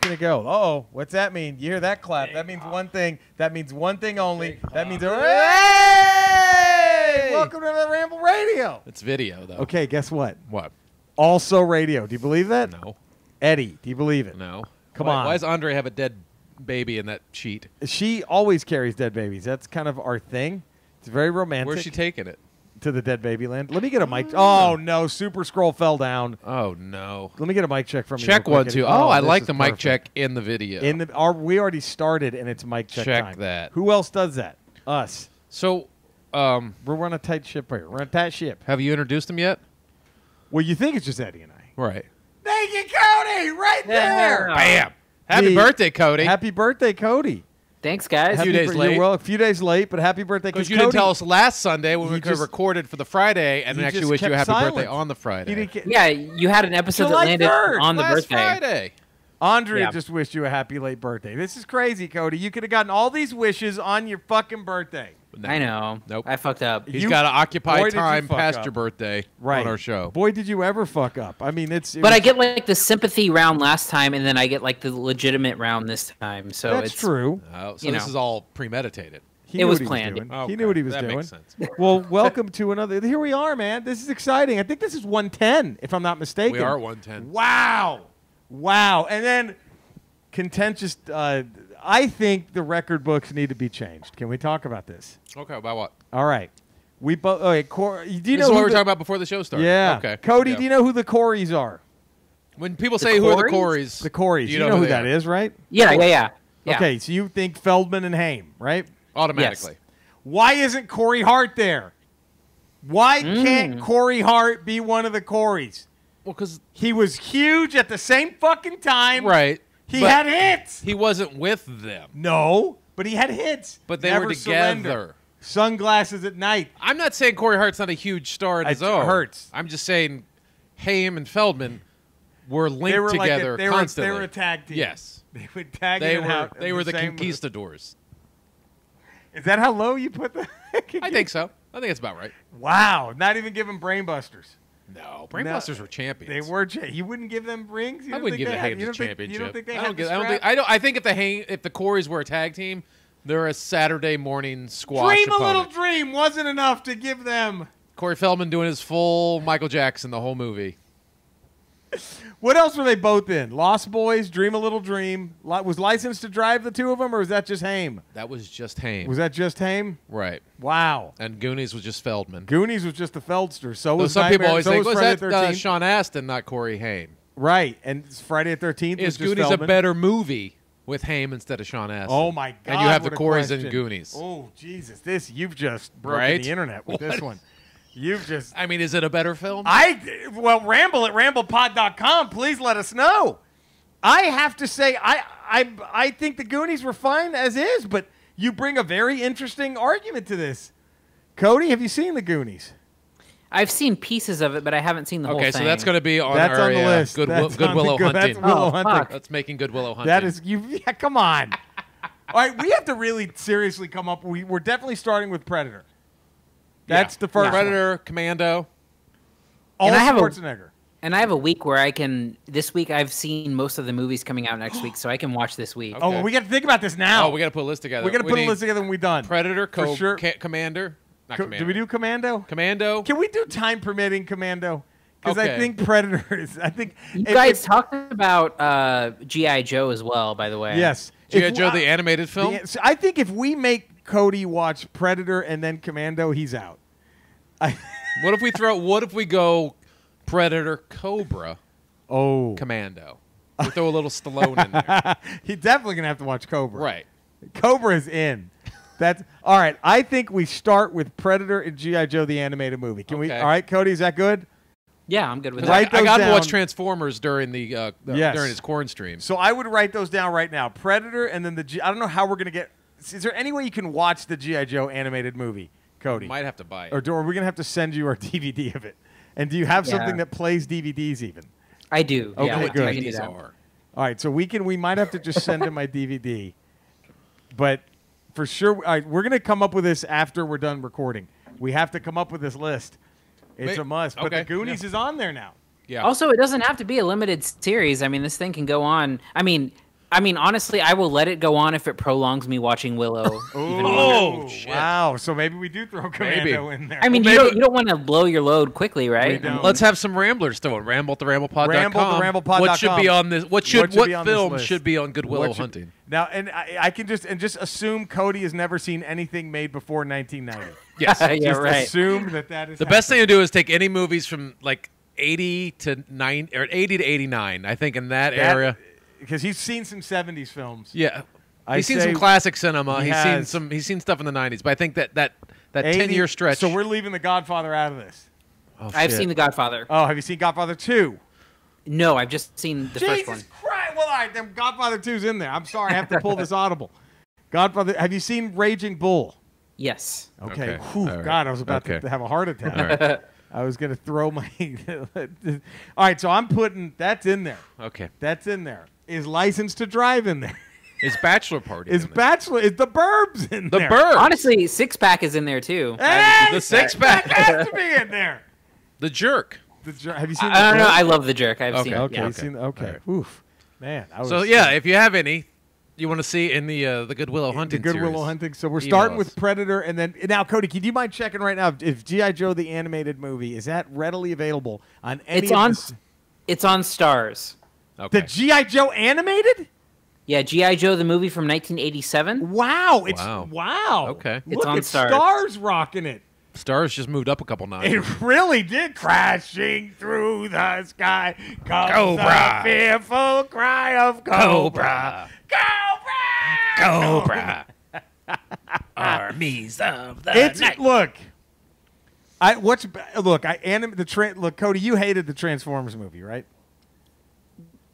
going to go. Uh-oh. What's that mean? You hear that clap? That means one thing. That means one thing only. That means, hey! Welcome to the Ramble Radio. It's video, though. Okay, guess what? What? Also radio. Do you believe that? No. Eddie, do you believe it? No. Come on. Why does Andre have a dead baby in that sheet? She always carries dead babies. That's kind of our thing. It's very romantic. Where's she taking it? To the dead baby land. Let me get a mic. Oh, no. Super Scroll fell down. Oh, no. Let me get a mic check from you. Check one, too. Oh, I like the mic perfect. check in the video. We already started, and it's mic check time. Check that. Who else does that? Us. So, we're on a tight ship here. We're on a tight ship. have you introduced him yet? Well, you think it's just Eddie and I. Right. Naked Cody, right there. Bam. Happy birthday, Cody. Happy birthday, Cody. Thanks, guys. A few days late. Well, a few days late, but happy birthday. Because you didn't tell us last Sunday when He we could have just- recorded for the Friday and he actually just wish you a kept happy silent. birthday on the Friday. Yeah, you had an episode July that landed 3rd, on the last birthday. Friday. Andrea Yeah. just wished you a happy late birthday. This is crazy, Cody. You could have gotten all these wishes on your fucking birthday. No. I know. Nope. I fucked up. He's You- got to boy, occupy did you time fuck past up. your birthday Right. on our show. Boy, did you ever fuck up. I mean, But I get like the sympathy round last time, and then I get like the legitimate round this time. So that's it's true. Oh, so You this know. is all premeditated. He It knew was what planned. He was doing. Okay. He knew what he was That doing. makes sense. Well, welcome to another. Here we are, man. This is exciting. I think this is 110, if I'm not mistaken. We are at 110. Wow. Wow. And then contentious. I think the record books need to be changed. Can we talk about this? Okay, about what? All right. We both. Okay, do you This know is who what we were the- talking about before the show started. Yeah. Okay. Cody, Yeah. do you know who the Coreys are? When people say who are the Coreys? Coreys, The Coreys. do You know who they that are? is, right? yeah. Okay, so you think Feldman and Haim, right? Automatically. Why isn't Corey Hart there? Why can't Corey Hart be one of the Coreys? Well, because He was huge at the same fucking time. right, He but had hits. he wasn't with them, No, but he had hits. but they Never were together. surrender. Sunglasses at night. I'm not saying Corey Hart's not a huge star in his It own. hurts. I'm just saying Haim and Feldman were linked They were together like constantly. they were a tag team. Yes, They would tag they in and were. out. They were the same- conquistadors. Is that how low you put the? I think so. I think it's about right. Wow, not even give them Brainbusters. No, Brainbusters were champions. They were. You wouldn't give them rings. You I don't wouldn't think give they the had- Haim you the don't think- championship. You don't think they I had don't the get. I don't strap? think. I think if the Coreys were a tag team, they're a Saturday morning squash Dream a little opponent. dream wasn't enough to give them. Corey Feldman doing his full Michael Jackson the whole movie. What else were they both in? Lost Boys, Dream a Little Dream. Was Licensed to Drive the two of them, or was that just Haim? That was just Haim. Was that just Haim? Right. Wow. And Goonies was just Feldman. Goonies was just the Feldster. So Though was some people Nightmare- always so think, was was Friday that the 13th. Sean Astin, not Corey Haim? Right, and Friday the 13th was Is just Goonies Feldman. a better movie with Haim instead of Sean Astin? Oh my God! And you have what the a Coreys and question. Goonies. Oh Jesus! You've just broken Right? the internet with this one. You've just. I mean, is it a better film? Ramble at ramblepod.com. Please let us know. I have to say, I think the Goonies were fine as is, but you bring a very interesting argument to this. Cody, have you seen the Goonies? I've seen pieces of it, but I haven't seen the whole Okay, thing. so that's going to be on That's our on the list. Good That's Good on the Willow good- Hunting. That's Willow Oh, Hunting. fuck. That's making Good Willow Hunting. That is you. Yeah, come on. All right, we have to really seriously come up. We're definitely starting with Predator. That's the first one. Predator, Commando. All And I have a- Schwarzenegger. And I have a week where I can. This week I've seen most of the movies coming out next week, so I can watch this week. Okay. Oh, well, we got to think about this now. Oh, we got to put a list together. We got to put a need list together when we're done. Predator, For sure. Commander. Not Commander. Do we do Commando? Commando? Can we do time permitting Commando? Because I Okay. think Predator is. I think You if- guys if- talked about G.I. Joe as well, by the way. Yes. G.I. If- Joe, the animated film? so I think if we make Cody watch Predator and then Commando, he's out. What if we go Predator, Cobra, Oh. Commando? We throw a little Stallone in there. He's definitely going to have to watch Cobra. Right. Cobra is in. That's all right. I think we start with Predator and G.I. Joe, the animated movie. Can we? Okay. All right, Cody, is that good? Yeah, I'm good with 'Cause that. Write I those got to down. watch Transformers during the Yes. during his corn stream. So I would write those down right now. Predator and then I don't know how we're going to get. Is there any way you can watch the G.I. Joe animated movie, Cody? Might have to buy it. Or are we going to have to send you our DVD of it? And do you have Yeah. something that plays DVDs even? I do. Okay, yeah, good. I can do DVDs that. are. All right, so we might have to just send him my DVD. But for sure, all right, we're going to come up with this after we're done recording. We have to come up with this list. It's a must. But okay, the Goonies yeah. is on there now. Yeah. Also, it doesn't have to be a limited series. I mean, this thing can go on. I mean, I mean, honestly, I will let it go on if it prolongs me watching Willow. even longer. Oh, shit. wow. So maybe we do throw Commando in there. I mean, Well, you don't want to blow your load quickly, right? We don't. Let's have some ramblers throw it. Ramble at theRamblePod.com. Ramble at theRamblePod.com. What should be on this? What be on this film list? should be on Good Willow What should- Hunting? Now, and I can just assume Cody has never seen anything made before 1990. Yes. yeah, Just right. assume that is The best thing to do is take any movies from like 80 to 9 or 80 to 89. I think in that area. Because he's seen some 70s films. Yeah. I He's seen say some classic cinema. he He's has. seen stuff in the 90s. But I think that 80 10-year stretch. So we're leaving The Godfather out of this. Oh, I've shit. seen The Godfather. Oh, have you seen Godfather 2? No, I've just seen the first one. Jesus Christ. Well, all right, then Godfather 2's in there. I'm sorry, I have to pull this audible. Godfather, have you seen Raging Bull? Yes. Okay. Okay. Whew, All right. God, I was about Okay. to have a heart attack. All right. I was going to throw my... All right, so I'm putting... That's in there. Okay. That's in there. Is License to Drive in there? Is Bachelor Party? Is in there? Bachelor... Is The Burbs in The there? Bird? Honestly, Six Pack is in there too. Hey, The Six Pack. has to be in there. The Jerk. Have you seen I don't The know. Burbs? I love The Jerk. I've Okay. seen it. Okay, Yeah. you've seen, okay. All right. Oof. Man, I was... So yeah, if you have any, you want to see in the Good Willow the Hunting Good series. Willow Hunting. So we're Email starting us. with Predator, and then now, Cody, can you mind checking right now if G.I. Joe the animated movie is that readily available on any? It's of on. the- It's on Stars. Okay. the G.I. Joe animated. Yeah, G.I. Joe the movie from 1987. Wow! It's Wow. wow. Okay. Look It's on at Stars. Stars rocking it. Stars just moved up a couple notches. It really did. Crashing through the sky comes Cobra. a fearful cry of Cobra. Cobra. Armies of the It's look. Look, Cody, you hated the Transformers movie, right?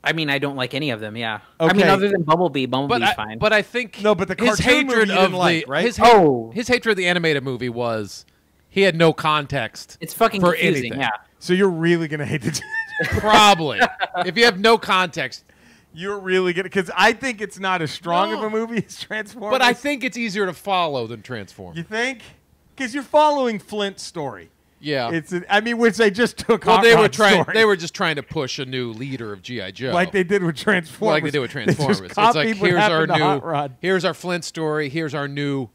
I mean, I don't like any of them. Yeah. I mean, Okay. other than Bumblebee. Bumblebee's fine. But I think No, but the his cartoon movie hatred you of didn't like, right? his hatred of the animated movie was he had no context. it's fucking for confusing. anything. Yeah. So you're really gonna hate the. Probably. If you have no context. You're really gonna, because I think it's not as strong of No. a movie as Transformers. But I think it's easier to follow than Transform. you think, because you're following Flint's story. Yeah. Which they just took. Well, Hot they were Rod's trying. story. They were just trying to push a new leader of GI Joe, like they did with Transformers. Like they did with They Transformers. just It's like copied what here's our happened to Hot new, Rod. here's our Flint story. Here's our new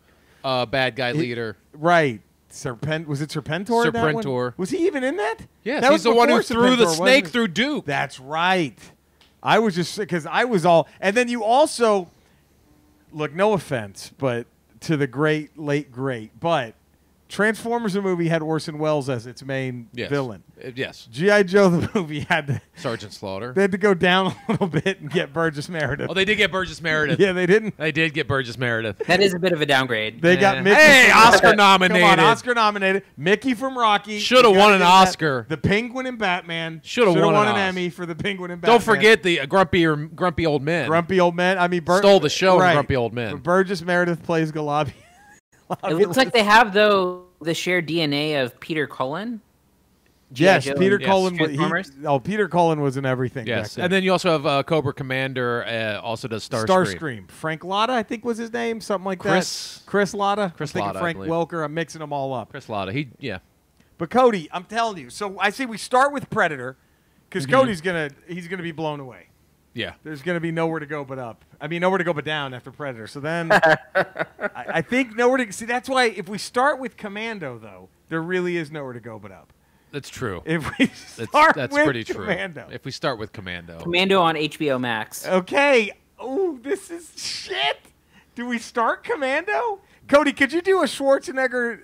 bad guy leader. Right. Was it Serpentor? in that one? Serpentor. Was he even in that? Yes, that he's was the one who before threw the Serpentor, snake wasn't it? through Duke. That's right. I was just because I was all, and then you also look. No offense, but to the late great, but Transformers the movie had Orson Welles as its main Yes. villain. Yes. G.I. Joe the movie had Sergeant Slaughter. they had to go down a little bit and get Burgess Meredith. Oh, they did get Burgess Meredith. Yeah, they didn't. They did get Burgess Meredith. That is a bit of a downgrade. They got Mickey. Hey, from Oscar Rocky. nominated. Come on, Oscar nominated. Mickey from Rocky. Shoulda You gotta won an give that. Oscar. The Penguin in Batman. Shoulda won an an Oscar. Emmy for the Penguin in Batman. Don't forget the grumpy old men. Grumpy Old Men. I mean, Stole the show in right. Grumpy Old Men. But Burgess Meredith plays Galabi. It looks like they have though the shared DNA of Peter Cullen. Yes, Joe Peter and Cullen. Transformers? Peter Cullen was in everything. Yes, back then. and then you also have Cobra Commander. Also does Starscream. Starscream. Frank Latta, I think was his name, something like Chris- that. Chris Latta. Chris I'm thinking Latta, I Frank believe. Welker. I'm mixing them all up. Chris Latta. But Cody, I'm telling you. So I say we start with Predator, because Cody's he's gonna be blown away. Yeah. There's going to be nowhere to go but up. I mean, nowhere to go but down after Predator. So then I think nowhere to see. That's why if we start with Commando, though, there really is nowhere to go but up. That's true. If we start That's with pretty true. Commando. If we start with Commando. Commando on HBO Max. Okay. Oh, this is shit. Do we start Commando? Cody, could you do a Schwarzenegger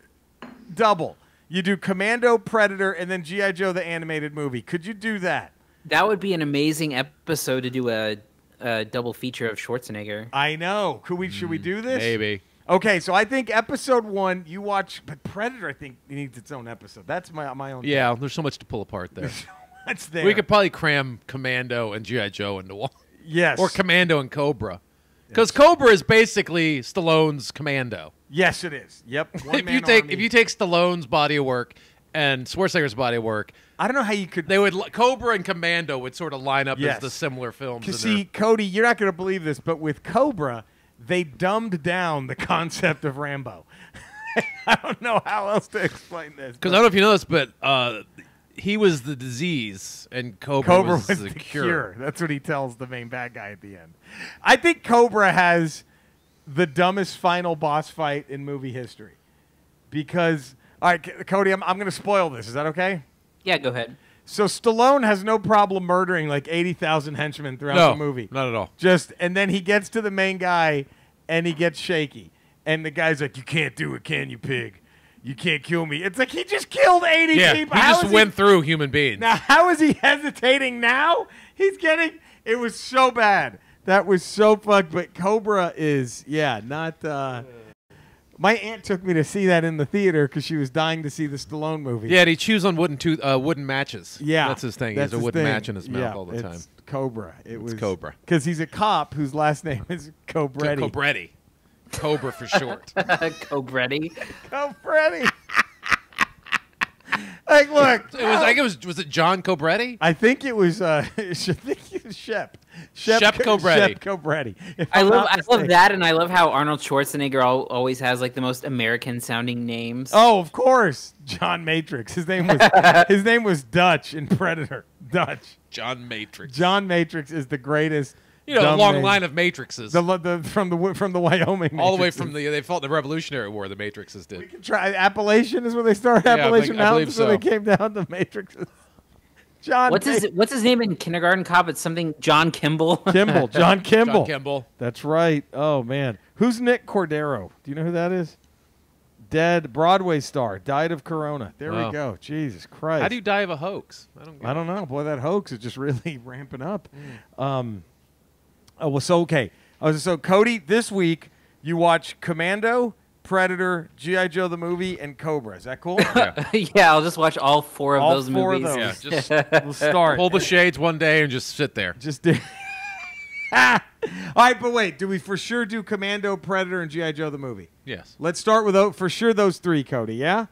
double? You do Commando, Predator, and then G.I. Joe, the animated movie. Could you do that? That would be an amazing episode to do a double feature of Schwarzenegger. I know. Should we do this? Maybe. Okay, so I think episode 1 you watch, but Predator I think needs its own episode. That's my own. Yeah, there's so much to pull apart there. That's there. We could probably cram Commando and G.I. Joe into one. yes, Or Commando and Cobra. Because Cobra is basically Stallone's Commando. yes, it is. Yep. If you take Stallone's body of work and Schwarzenegger's body of work, I don't know how you could. they would Cobra and Commando would sort of line up Yes. as the similar films. Because in see, Cody, you're not going to believe this, but with Cobra, they dumbed down the concept of Rambo. I don't know how else to explain this. Because I don't know if you know this, but he was the disease and Cobra was the cure. That's what he tells the main bad guy at the end. I think Cobra has the dumbest final boss fight in movie history. Because, all right, Cody, I'm going to spoil this. Is that okay? Yeah, go ahead. So Stallone has no problem murdering like 80,000 henchmen throughout the movie. Not at all. And then he gets to the main guy and he gets shaky. And the guy's like, "You can't do it, can you, pig? You can't kill me." It's like he just killed 80 people. He just went through human beings. Now, how is he hesitating now? It was so bad. That was so fucked. But Cobra is, not. My aunt took me to see that in the theater because she was dying to see the Stallone movie. Yeah, and he chews on wooden matches. Yeah. That's his thing. He has a wooden match in his mouth all the time. It's Cobra. It's Cobra. Because he's a cop whose last name is Cobretti. Cobretti. Cobra for short. Cobretti. Cobretti. Like, look. Was it John Cobretti? I think it was Shep. Shep Cobretti. Shep Cobretti. I love that, and I love how Arnold Schwarzenegger always has like the most American sounding names. Oh, of course, John Matrix. His name was Dutch in Predator. Dutch. John Matrix. John Matrix is the greatest. You know, a long line of Matrixes. From the Wyoming. All the way from they fought in the Revolutionary War. The Matrixes did. We can try Appalachian is where they started. Appalachian Mountains, so they came down to Matrixes. What's his name in Kindergarten Cop? It's something John Kimball. John Kimball. John Kimball. That's right. Oh man, who's Nick Cordero? Do you know who that is? Dead Broadway star, died of corona. There we go. Jesus Christ. How do you die of a hoax? I don't know. Boy, that hoax is just really ramping up. So Cody, this week you watch Commando, Predator, G.I. Joe the movie, and Cobra. Is that cool? Yeah, I'll just watch all four of those movies. Of those. Yeah, just we'll start. Pull the shades one day and just sit there. Just do. All right, but wait. Do we for sure do Commando, Predator, and G.I. Joe the movie? Yes. Let's start with for sure those three, Cody. Yeah.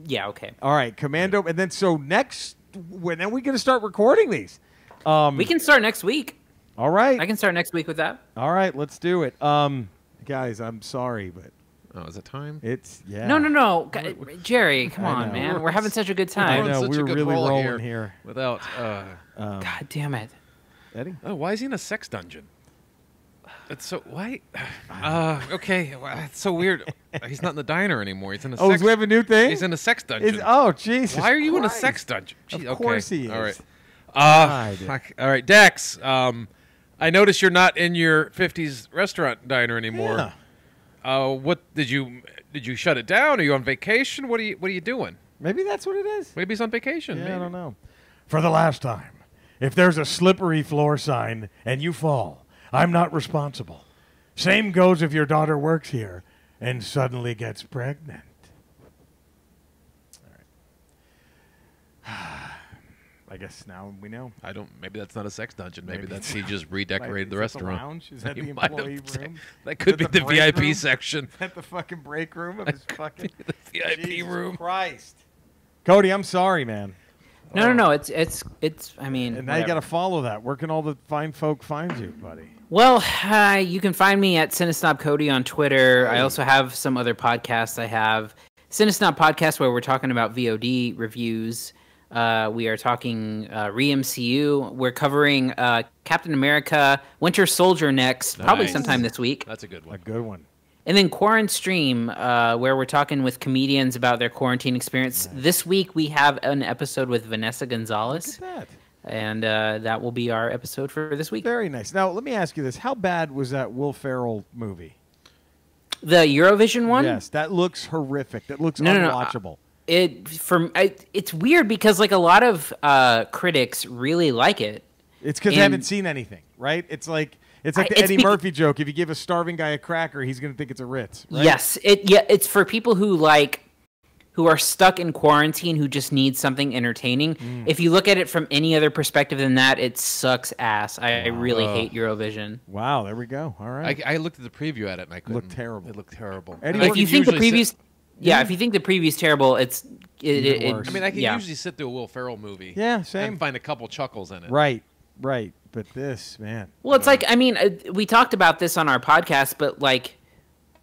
Yeah. Okay. All right, Commando, and then when are we going to start recording these? We can start next week. All right. I can start next week with that. All right, let's do it. Guys, I'm sorry, but is it time? it's No. Jerry, come on, man. We're having such a good time. I know, such we a were good really roll rolling here. Without. God damn it. Eddie? Oh, why is he in a sex dungeon? That's so why? Okay, well, that's so weird. He's not in the diner anymore. He's in a. Oh, sex, we have a new thing. He's in a sex dungeon. Jesus! Why are you in a Christ. sex dungeon? Gee, Of course he is. All right. God. All right, Dex. I notice you're not in your '50s restaurant diner anymore. Yeah. What did you shut it down? Are you on vacation? What are you doing? Maybe that's what it is. Maybe he's on vacation. Yeah, maybe. I don't know. For the last time, if there's a slippery floor sign and you fall, I'm not responsible. Same goes if your daughter works here and suddenly gets pregnant. All right. I guess now we know. Maybe that's not a sex dungeon. Maybe that's he just redecorated the Is that restaurant. The lounge? Is that He the might have employee room? That could be Is that the break VIP room? section. Is that the fucking break room of his fucking The VIP Jesus room. Christ. Cody, I'm sorry, man. No. It's. I mean. And now you got to follow that. Where can all the fine folk find you, buddy? Well, you can find me at Cinesnob Cody on Twitter. I also have some other podcasts. I have Cinesnob Podcast where we're talking about VOD reviews. We are talking re-MCU. We're covering Captain America Winter Soldier next, probably Nice. sometime this week. That's a good one. A good one. And then Quarantine Stream, where we're talking with comedians about their quarantine experience. Nice. This week we have an episode with Vanessa Gonzalez. Look at that. And that will be our episode for this week. Very nice. Now, let me ask you this. How bad was that Will Ferrell movie? The Eurovision one? Yes, that looks horrific. That looks unwatchable. It's weird because like a lot of critics really like it. It's because they haven't seen anything, right? It's like the Eddie Murphy joke. If you give a starving guy a cracker, he's going to think it's a Ritz. Right? Yes, it's for people who are stuck in quarantine who just need something entertaining. If you look at it from any other perspective than that, it sucks ass. I really hate Eurovision. Wow, there we go. All right. I looked at the preview at it and I couldn't. Looked terrible. It looked terrible. Eddie, If you think the previews, if you think the preview's terrible, it's worse. I mean, I can usually sit through a Will Ferrell movie. Yeah, same. And find a couple chuckles in it. Right. But this, man. Well, it's like, I mean, we talked about this on our podcast, but like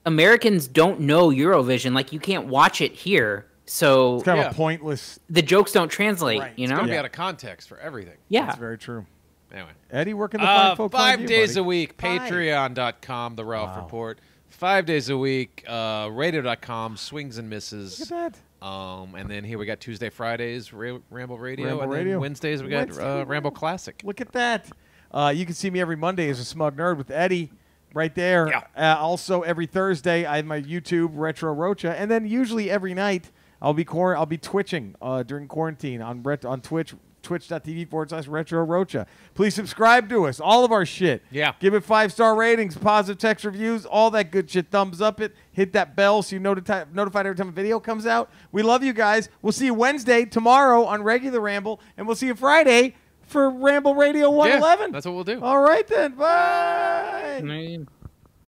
Americans don't know Eurovision. Like you can't watch it here. So It's kind of Yeah. a pointless. the jokes don't translate, Right. you It's know? gonna be Yeah. out of context for everything. Yeah. That's very true. Anyway. Eddie, where can the fine folk find 5 you, days buddy? a week, Five. patreon.com, The Ralph Wow. Report. 5 days a week, radio.com, Swings and Misses. Look at that. And then here we got Tuesday, Fridays, Ramble Radio. Ramble and then Radio. Wednesdays we got Ramble Classic. Look at that. You can see me every Monday as a smug nerd with Eddie right there. Yeah. Also, every Thursday, I have my YouTube, Retro Rocha. And then usually every night, I'll be twitching during quarantine on Twitch, twitch.tv/Retro Rocha. Please subscribe to us. All of our shit. Yeah. Give it 5-star ratings, positive text reviews, all that good shit. Thumbs up it. Hit that bell so you're notified every time a video comes out. We love you guys. We'll see you Wednesday, tomorrow on regular Ramble. And we'll see you Friday for Ramble Radio 111. Yeah, that's what we'll do. All right then. Bye. I mean,